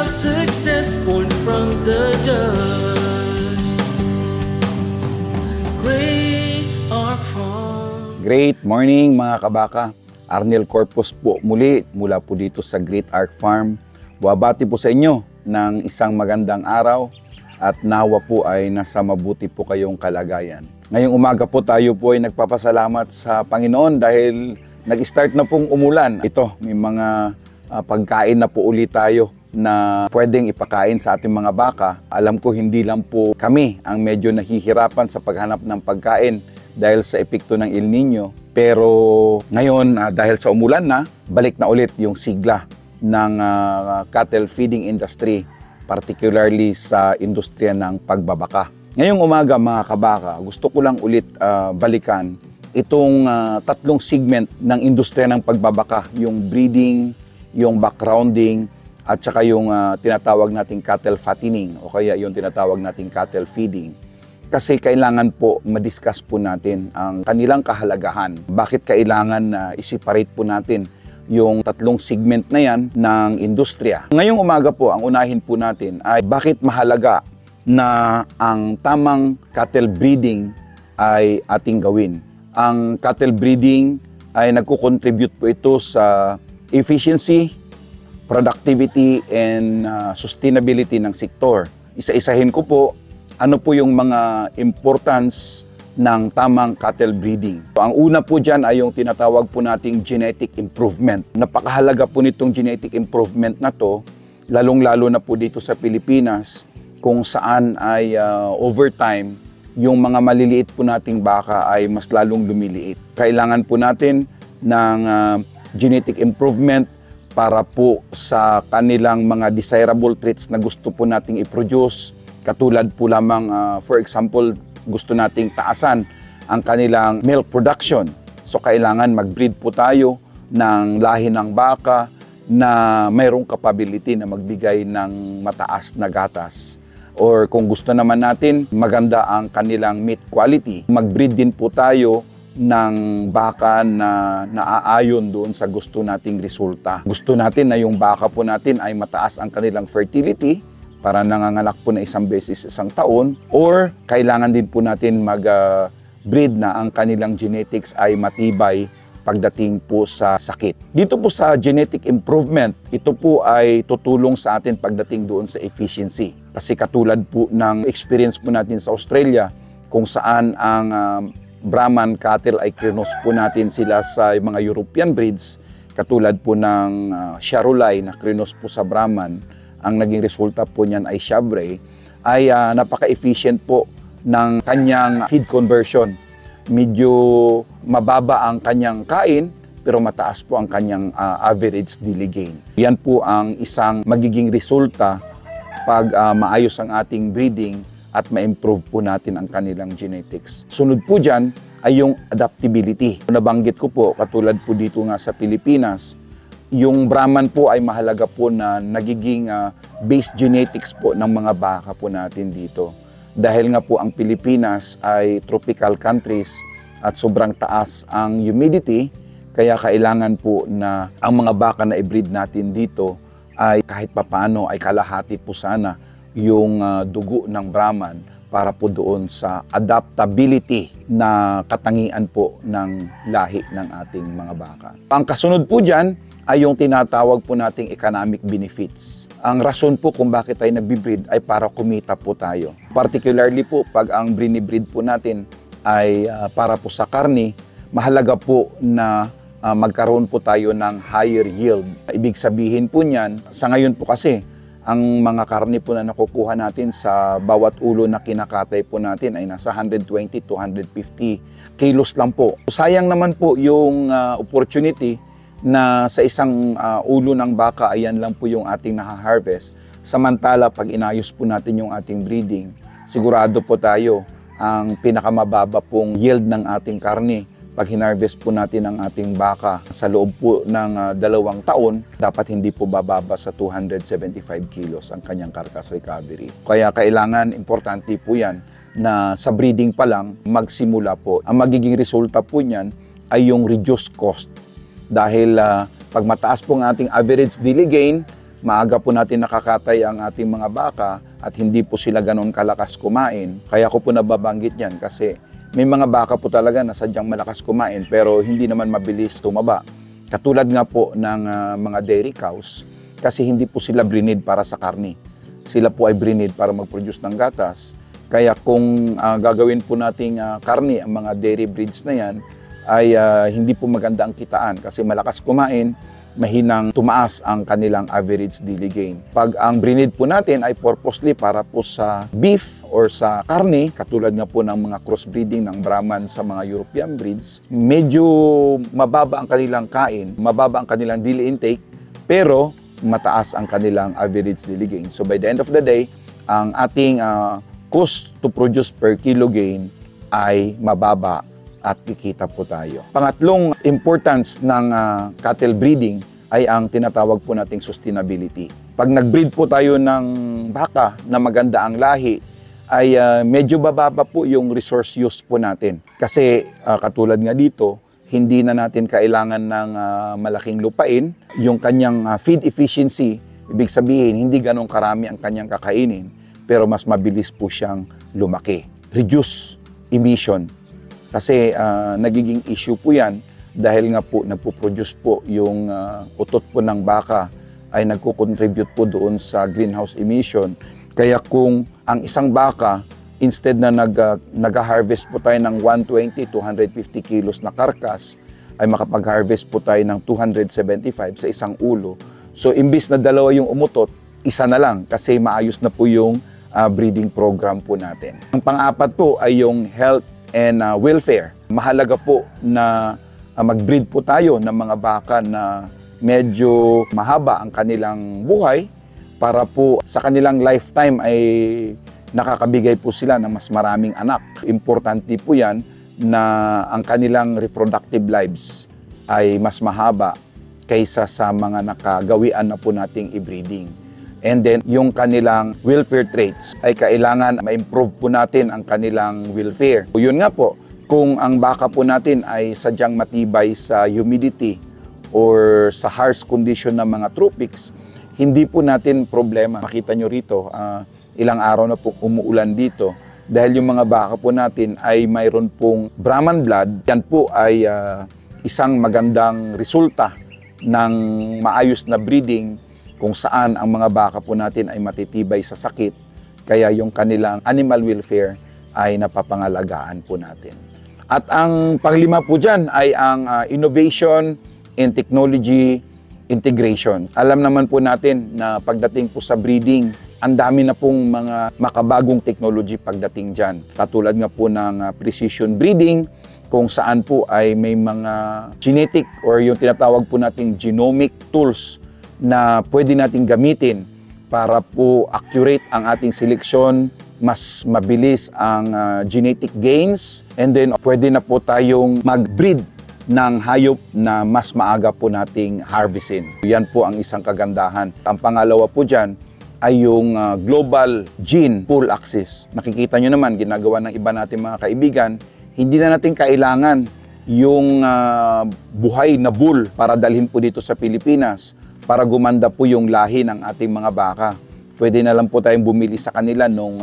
of success born from the dust. Great Ark Farm. Great morning mga kabaka. Arnel Corpus po muli mula po dito sa Great Ark Farm. Wabati po sa inyo ng isang magandang araw at nawa po ay nasa mabuti po kayong kalagayan. Ngayong umaga po tayo po ay nagpapasalamat sa Panginoon dahil nag-start na pong umulan. Ito, may mga pagkain na po ulit tayo na pwedeng ipakain sa ating mga baka. Alam ko hindi lang po kami ang medyo nahihirapan sa paghanap ng pagkain dahil sa epekto ng El Nino. Pero ngayon, dahil sa umulan na, balik na ulit yung sigla ng cattle feeding industry, particularly sa industriya ng pagbabaka. Ngayong umaga mga kabaka, gusto ko lang ulit balikan itong tatlong segment ng industriya ng pagbabaka, yung breeding, yung backgrounding, at saka yung tinatawag nating cattle fattening o kaya yung tinatawag nating cattle feeding. Kasi kailangan po ma-discuss po natin ang kanilang kahalagahan. Bakit kailangan na i-separate po natin yung tatlong segment na yan ng industriya. Ngayong umaga po, ang unahin po natin ay bakit mahalaga na ang tamang cattle breeding ay ating gawin. Ang cattle breeding ay nagko-contribute po ito sa efficiency, productivity, and sustainability ng sektor. Isa-isahin ko po ano po yung mga importance ng tamang cattle breeding. Ang una po dyan ay yung tinatawag po nating genetic improvement. Napakahalaga po nitong genetic improvement na to, lalong-lalo na po dito sa Pilipinas, kung saan ay over time, yung mga maliliit po nating baka ay mas lalong lumiliit. Kailangan po natin ng genetic improvement para po sa kanilang mga desirable traits na gusto po nating i-produce. Katulad po lamang, for example, gusto nating taasan ang kanilang milk production. So kailangan mag-breed po tayo ng lahi ng baka na mayroong capability na magbigay ng mataas na gatas. Or kung gusto naman natin, maganda ang kanilang meat quality, mag-breed din po tayo ng baka na naaayon doon sa gusto nating resulta. Gusto natin na yung baka po natin ay mataas ang kanilang fertility, para nanganganak po na isang beses isang taon, or kailangan din po natin mag-breed na ang kanilang genetics ay matibay pagdating po sa sakit. Dito po sa genetic improvement, ito po ay tutulong sa atin pagdating doon sa efficiency. Kasi katulad po ng experience po natin sa Australia, kung saan ang Brahman cattle ay krinos po natin sila sa mga European breeds, katulad po ng Charolais na krinos po sa Brahman, ang naging resulta po niyan ay Chavre, ay napaka-efficient po ng kanyang feed conversion. Medyo mababa ang kanyang kain, pero mataas po ang kanyang average daily gain. Yan po ang isang magiging resulta pag maayos ang ating breeding at ma-improve po natin ang kanilang genetics. Sunod po dyan ay yung adaptability. Nabanggit ko po, katulad po dito nga sa Pilipinas, yung Brahman po ay mahalaga po na nagiging base genetics po ng mga baka po natin dito. Dahil nga po ang Pilipinas ay tropical countries at sobrang taas ang humidity, kaya kailangan po na ang mga baka na i-breed natin dito ay kahit papano ay kalahati po sana yung dugo ng Brahman para po doon sa adaptability na katangian po ng lahi ng ating mga baka. Ang kasunod po dyan ay yung tinatawag po nating economic benefits. Ang rason po kung bakit tayo nagbi-breed ay para kumita po tayo. Particularly po pag ang binibreed po natin ay para po sa karne, mahalaga po na magkaroon po tayo ng higher yield. Ibig sabihin po niyan, sa ngayon po kasi, ang mga karne po na nakukuha natin sa bawat ulo na kinakatay po natin ay nasa 120 to 150 kilos lang po. Sayang naman po yung opportunity na sa isang ulo ng baka, ayan lang po yung ating naha-harvest. Samantala, pag inayos po natin yung ating breeding, sigurado po tayo ang pinakamababa pong yield ng ating karne. Pag hinarvest po natin ang ating baka sa loob po ng 2 taon, dapat hindi po bababa sa 275 kilos ang kanyang carcass recovery. Kaya kailangan, importante po yan, na sa breeding pa lang, magsimula po. Ang magiging resulta po niyan ay yung reduced cost. Dahil pag mataas po ang ating average daily gain, maaga po natin nakakatay ang ating mga baka at hindi po sila ganon kalakas kumain. Kaya ko po nababanggit yan kasi may mga baka po talaga na sadyang malakas kumain pero hindi naman mabilis tumaba. Katulad nga po ng mga dairy cows kasi hindi po sila brinid para sa karne. Sila po ay brinid para mag-produce ng gatas. Kaya kung gagawin po nating karne ang mga dairy breeds na yan, ay hindi po maganda ang kitaan kasi malakas kumain, mahinang tumaas ang kanilang average daily gain. Pag ang brinid po natin ay purposely para po sa beef or sa karne, katulad nga po ng mga crossbreeding ng Brahman sa mga European breeds, medyo mababa ang kanilang kain, mababa ang kanilang daily intake, pero mataas ang kanilang average daily gain. So by the end of the day, ang ating cost to produce per kilo gain ay mababa at kikita po tayo. Pangatlong importance ng cattle breeding ay ang tinatawag po nating sustainability. Pag nag-breed po tayo ng baka na maganda ang lahi, ay medyo bababa po yung resource use po natin. Kasi katulad nga dito, hindi na natin kailangan ng malaking lupain. Yung kanyang feed efficiency, ibig sabihin, hindi ganong karami ang kanyang kakainin, pero mas mabilis po siyang lumaki. Reduce emission. Kasi nagiging issue po yan dahil nga po nagpo-produce po yung utot po ng baka ay nagko-contribute po doon sa greenhouse emission. Kaya kung ang isang baka, instead na nag-harvest po tayo ng 120 to 150 kilos na karkas, ay makapag-harvest po tayo ng 275 sa isang ulo. So imbis na dalawa yung umutot, isa na lang kasi maayos na po yung breeding program po natin. Ang pang-apat po ay yung health and welfare. Mahalaga po na mag-breed po tayo ng mga baka na medyo mahaba ang kanilang buhay para po sa kanilang lifetime ay nakakabigay po sila ng mas maraming anak. Importante po yan na ang kanilang reproductive lives ay mas mahaba kaysa sa mga nakagawian na po nating i-breeding. And then, yung kanilang welfare traits ay kailangan ma-improve po natin ang kanilang welfare. Yun nga po, kung ang baka po natin ay sadyang matibay sa humidity or sa harsh condition ng mga tropics, hindi po natin problema. Makita nyo rito, ilang araw na po umuulan dito. Dahil yung mga baka po natin ay mayroon pong Brahman blood, yan po ay isang magandang resulta ng maayos na breeding kung saan ang mga baka po natin ay matitibay sa sakit, kaya yung kanilang animal welfare ay napapangalagaan po natin. At ang panglima po dyan ay ang innovation and technology integration. Alam naman po natin na pagdating po sa breeding, ang dami na pong mga makabagong technology pagdating dyan. Katulad nga po ng precision breeding, kung saan po ay may mga genetic or yung tinatawag po nating genomic tools na pwede nating gamitin para po accurate ang ating seleksyon, mas mabilis ang genetic gains, and then pwede na po tayong mag-breed ng hayop na mas maaga po nating harvestin. Yan po ang isang kagandahan. Ang pangalawa po dyan ay yung global gene pool access. Nakikita nyo naman, ginagawa ng iba natin mga kaibigan, hindi na natin kailangan yung buhay na bull para dalhin po dito sa Pilipinas para gumanda po yung lahi ng ating mga baka. Pwede na lang po tayong bumili sa kanila nung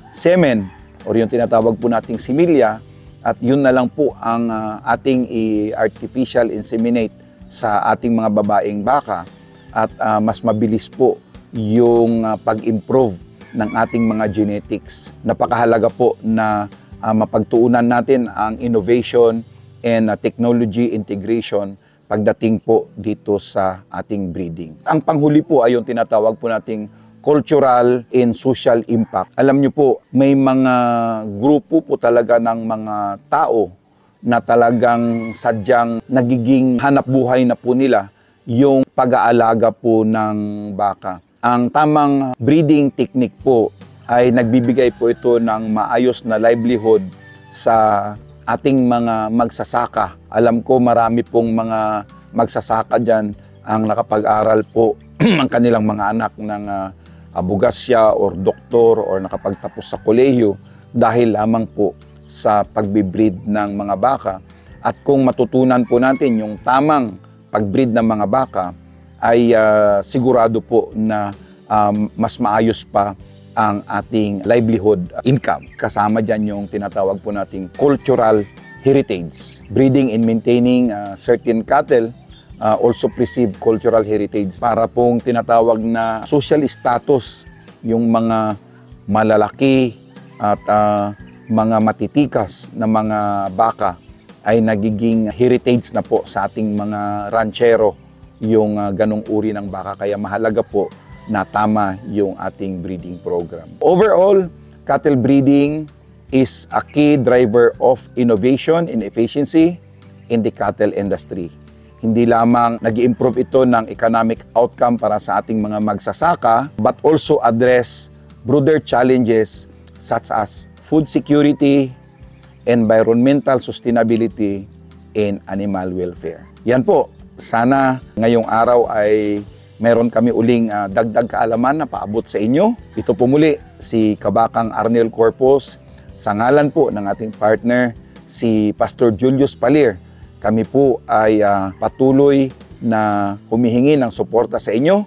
semen or yung tinatawag po nating similya at yun na lang po ang ating artificial inseminate sa ating mga babaeng baka at mas mabilis po yung pag-improve ng ating mga genetics. Napakahalaga po na mapagtuunan natin ang innovation and technology integration pagdating po dito sa ating breeding. Ang panghuli po ay yung tinatawag po nating cultural and social impact. Alam niyo po, may mga grupo po talaga ng mga tao na talagang sadyang nagiging hanap buhay na po nila yung pag-aalaga po ng baka. Ang tamang breeding technique po ay nagbibigay po ito ng maayos na livelihood sa ating mga magsasaka. Alam ko marami pong mga magsasaka dyan ang nakapag-aral po ang kanilang mga anak ng abogasya or doktor or nakapagtapos sa kolehiyo dahil lamang po sa pagbibreed ng mga baka. At kung matutunan po natin yung tamang pagbreed ng mga baka, ay sigurado po na mas maayos pa ang ating livelihood income. Kasama dyan yung tinatawag po nating cultural heritage. Breeding and maintaining certain cattle also preserve cultural heritage para pong tinatawag na social status yung mga malalaki at mga matitikas na mga baka ay nagiging heritage na po sa ating mga ranchero yung ganong uri ng baka. Kaya mahalaga po na tama yung ating breeding program. Overall, cattle breeding is a key driver of innovation and efficiency in the cattle industry. Hindi lamang nag-improve ito ng economic outcome para sa ating mga magsasaka, but also address broader challenges such as food security, environmental sustainability, and animal welfare. Yan po, sana ngayong araw ay meron kami uling dagdag kaalaman na paabot sa inyo. Ito po muli si Kabakang Arnel Corpus sa ngalan po ng ating partner si Pastor Julius Palir. Kami po ay patuloy na humihingi ng suporta sa inyo.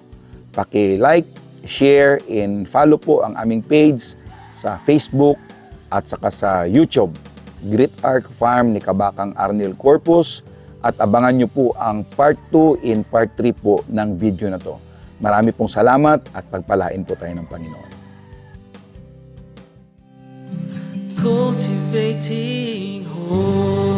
Paki-like, share, and follow po ang aming page sa Facebook at saka sa YouTube. Great Ark Farm ni Kabakang Arnel Corpus. At abangan nyo po ang part 2 and part 3 po ng video na to. Marami pong salamat at pagpalain po tayo ng Panginoon. Cultivating home.